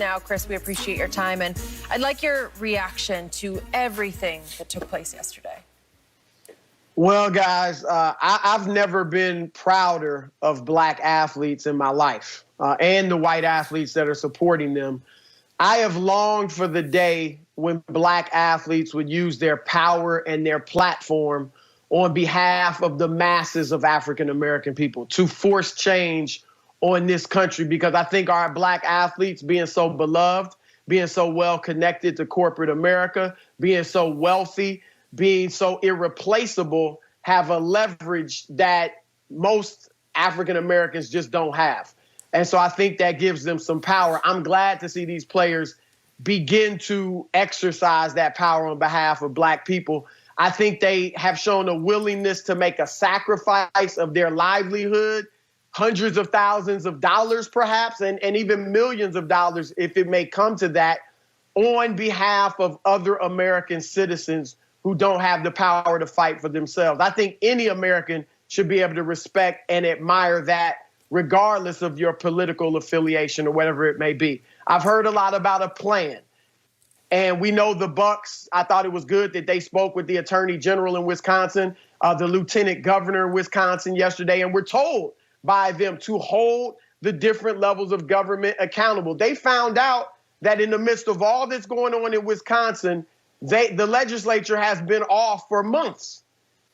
now. Chris, we appreciate your time, and I'd like your reaction to everything that took place yesterday. Well, guys, I've never been prouder of black athletes in my life and the white athletes that are supporting them. I have longed for the day when black athletes would use their power and their platform on behalf of the masses of African-American people to force change on this country, because I think our black athletes being so beloved, being so well connected to corporate America, being so wealthy, being so irreplaceable, have a leverage that most African Americans just don't have. And so I think that gives them some power. I'm glad to see these players begin to exercise that power on behalf of black people. I think they have shown a willingness to make a sacrifice of their livelihood, hundreds of thousands of dollars perhaps, and even millions of dollars if it may come to that, on behalf of other American citizens who don't have the power to fight for themselves. I think any American should be able to respect and admire that, regardless of your political affiliation or whatever it may be. I've heard a lot about a plan. And we know the Bucks, I thought it was good that they spoke with the Attorney General in Wisconsin, the Lieutenant Governor in Wisconsin yesterday, and we're told by them to hold the different levels of government accountable. They found out that in the midst of all that's going on in Wisconsin, the legislature has been off for months.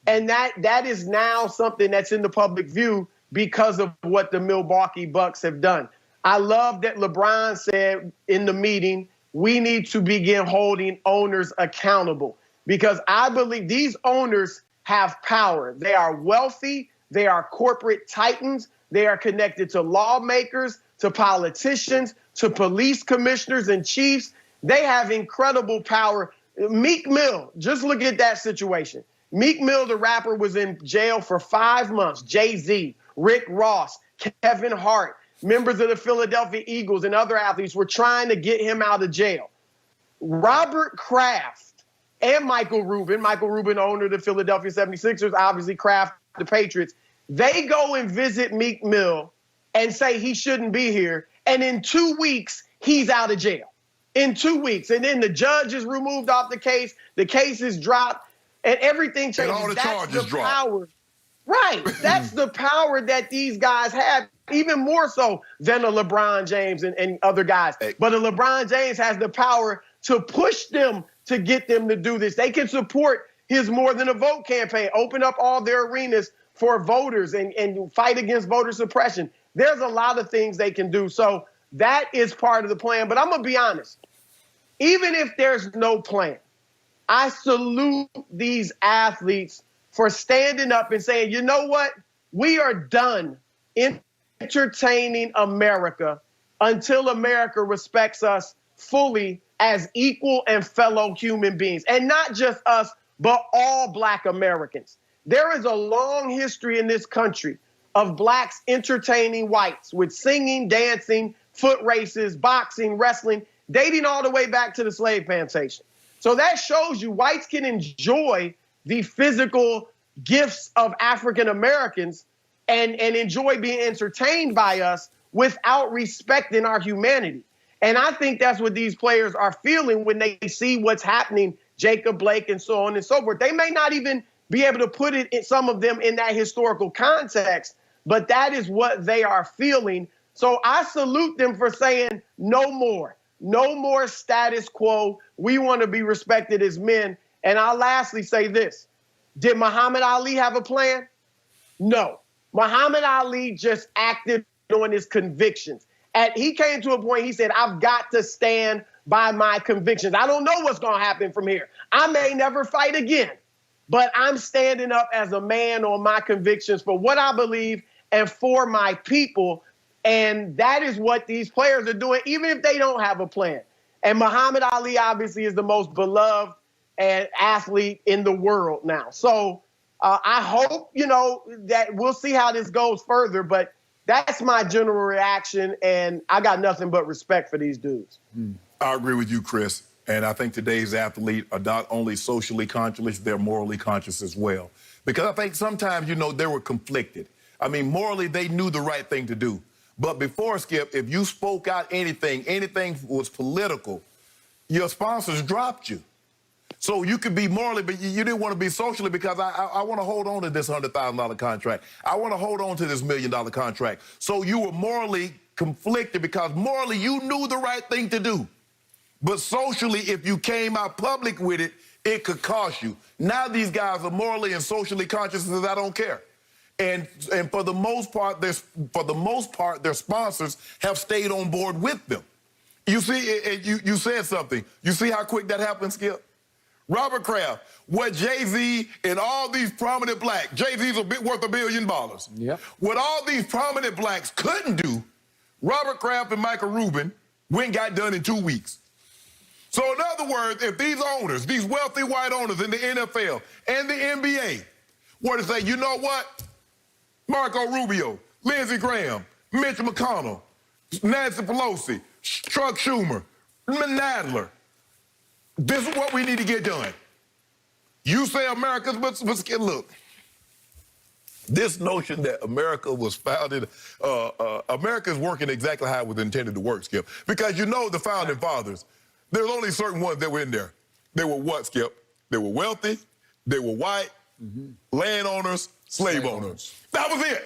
And that is now something that's in the public view because of what the Milwaukee Bucks have done. I love that LeBron said in the meeting, we need to begin holding owners accountable, because I believe these owners have power. They are wealthy. They are corporate titans. They are connected to lawmakers, to politicians, to police commissioners and chiefs. They have incredible power. Meek Mill, just look at that situation. Meek Mill, the rapper, was in jail for 5 months. Jay-Z, Rick Ross, Kevin Hart, members of the Philadelphia Eagles and other athletes were trying to get him out of jail. Robert Kraft and Michael Rubin, owner of the Philadelphia 76ers, obviously Kraft, the Patriots, they go and visit Meek Mill and say he shouldn't be here. And in 2 weeks, he's out of jail. In 2 weeks. And then the judge is removed off the case is dropped, and everything changes. And all the charges dropped. Power. Right. That's the power that these guys have, even more so than a LeBron James and other guys. Hey. But a LeBron James has the power to push them to get them to do this. They can support his More Than a Vote campaign, open up all their arenas for voters and fight against voter suppression. There's a lot of things they can do. So that is part of the plan. But I'm going to be honest. Even if there's no plan, I salute these athletes for standing up and saying, you know what? We are done entertaining America until America respects us fully as equal and fellow human beings. And not just us, but all black Americans. There is a long history in this country of blacks entertaining whites with singing, dancing, foot races, boxing, wrestling, dating all the way back to the slave plantation. So that shows you whites can enjoy the physical gifts of African Americans and enjoy being entertained by us without respecting our humanity. And I think that's what these players are feeling when they see what's happening, Jacob Blake and so on and so forth. They may not even be able to put it in, some of them, in that historical context, but that is what they are feeling. So I salute them for saying no more. No more status quo. We want to be respected as men. And I'll lastly say this. Did Muhammad Ali have a plan? No. Muhammad Ali just acted on his convictions. He came to a point, he said, I've got to stand by my convictions. I don't know what's going to happen from here. I may never fight again, but I'm standing up as a man on my convictions for what I believe and for my people. And that is what these players are doing, even if they don't have a plan. And Muhammad Ali obviously is the most beloved athlete in the world now. So I hope, that we'll see how this goes further. But that's my general reaction. And I got nothing but respect for these dudes. I agree with you, Chris. And I think today's athletes are not only socially conscious, they're morally conscious as well. Because I think sometimes, they were conflicted. I mean, morally, they knew the right thing to do. But before, Skip, if you spoke out anything was political, your sponsors dropped you. So you could be morally, but you didn't want to be socially because I want to hold on to this $100,000 contract. I want to hold on to this $1 million contract. So you were morally conflicted because morally you knew the right thing to do. But socially, if you came out public with it, it could cost you. Now these guys are morally and socially conscious and I don't care. And for the most part, their sponsors have stayed on board with them. You see, you said something. You see how quick that happened, Skip? Robert Kraft, what Jay-Z and all these prominent blacks, Jay-Z's worth $1 billion. Yep. What all these prominent blacks couldn't do, Robert Kraft and Michael Rubin went and got done in 2 weeks. So in other words, if these owners, these wealthy white owners in the NFL and the NBA were to say, you know what, Marco Rubio, Lindsey Graham, Mitch McConnell, Nancy Pelosi, Chuck Schumer, Nadler, this is what we need to get done. You say America's, but look, this notion that America was founded, America is working exactly how it was intended to work, Skip. Because you know the founding fathers, there's only certain ones that were in there. They were what, Skip? They were wealthy, they were white, landowners, slave owners. That was it.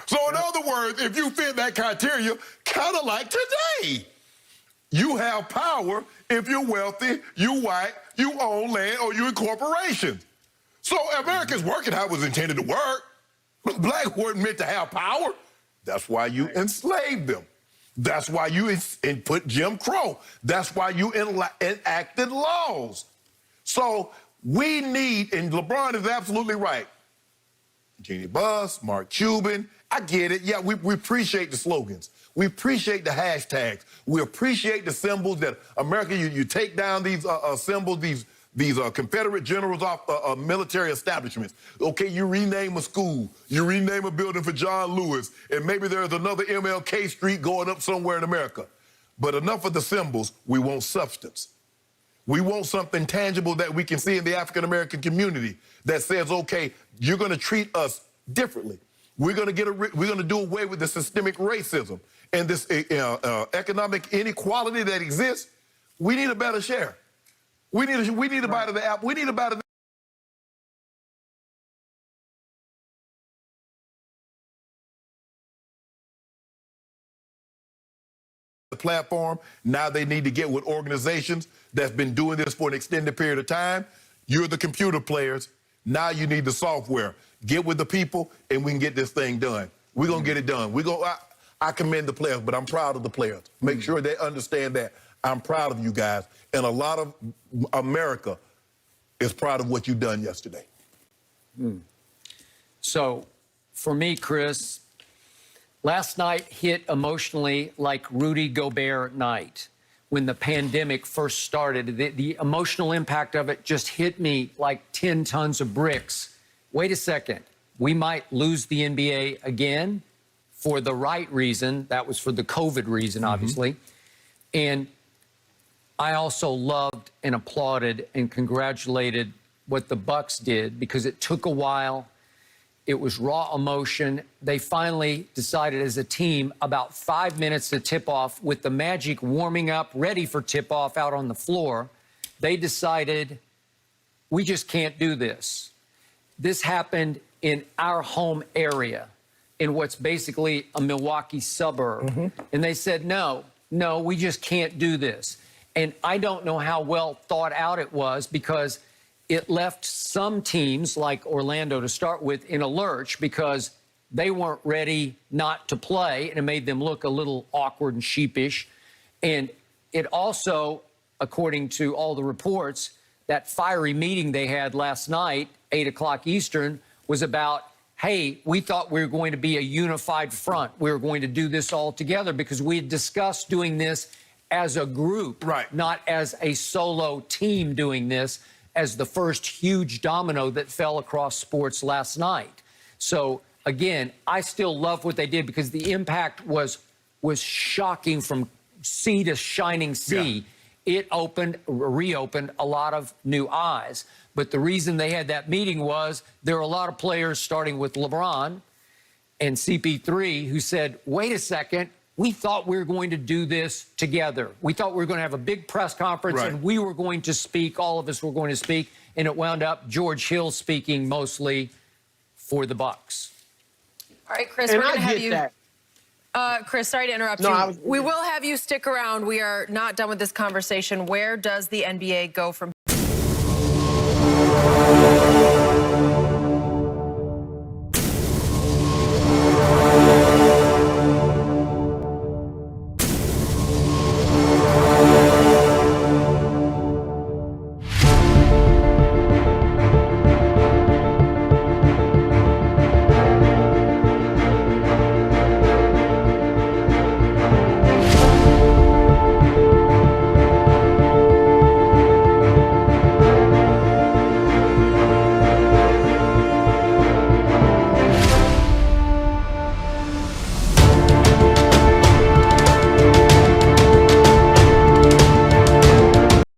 So in other words, if you fit that criteria, kind of like today, you have power if you're wealthy, you white, you own land, or you're in corporations. So America's working how it was intended to work. But black weren't meant to have power. That's why you enslaved them. That's why you put Jim Crow. That's why you enacted laws. So we need, and LeBron is absolutely right. Jeannie Buss, Mark Cuban, I get it. Yeah, we appreciate the slogans. We appreciate the hashtags. We appreciate the symbols that America, you take down these symbols, these Confederate generals off military establishments. Okay, you rename a school, you rename a building for John Lewis, and maybe there's another MLK Street going up somewhere in America. But enough of the symbols, we want substance. We want something tangible that we can see in the African-American community that says, okay, you're going to treat us differently. We're going to do away with the systemic racism and this economic inequality that exists. We need a better share. We need a bite of the apple. We need a bite of the platform. Now they need to get with organizations that's been doing this for an extended period of time. You're the computer players. Now you need the software. Get with the people, and we can get this thing done. We're going to get it done. I commend the players, but I'm proud of the players. Make sure they understand that. I'm proud of you guys. And a lot of America is proud of what you've done yesterday. So, for me, Chris, last night hit emotionally like Rudy Gobert night. When the pandemic first started, the emotional impact of it just hit me like 10 tons of bricks. Wait a second, we might lose the NBA again for the right reason. That was for the COVID reason, obviously. And I also loved and applauded and congratulated what the Bucks did because it took a while. It was raw emotion. They finally decided as a team about 5 minutes to tip off with the Magic warming up, ready for tip off out on the floor. They decided, we just can't do this. This happened in our home area, in what's basically a Milwaukee suburb. And they said, no, we just can't do this. And I don't know how well thought out it was because it left some teams like Orlando to start with in a lurch because they weren't ready not to play, and it made them look a little awkward and sheepish. And it also, according to all the reports, that fiery meeting they had last night, 8 o'clock Eastern, was about, hey, we thought we were going to be a unified front. We were going to do this all together because we had discussed doing this as a group, not as a solo team doing this, as the first huge domino that fell across sports last night. So, again, I still love what they did because the impact was shocking from sea to shining sea. Yeah. It reopened a lot of new eyes. But the reason they had that meeting was there are a lot of players, starting with LeBron, and CP3, who said, wait a second, we thought we were going to do this together. We thought we were going to have a big press conference Right. and we were going to speak, all of us were going to speak, and it wound up George Hill speaking mostly for the Bucks. All right, Chris, And we're going to I have get you. that. Chris, sorry to interrupt No, you. We will have you stick around. We are not done with this conversation. Where does the NBA go from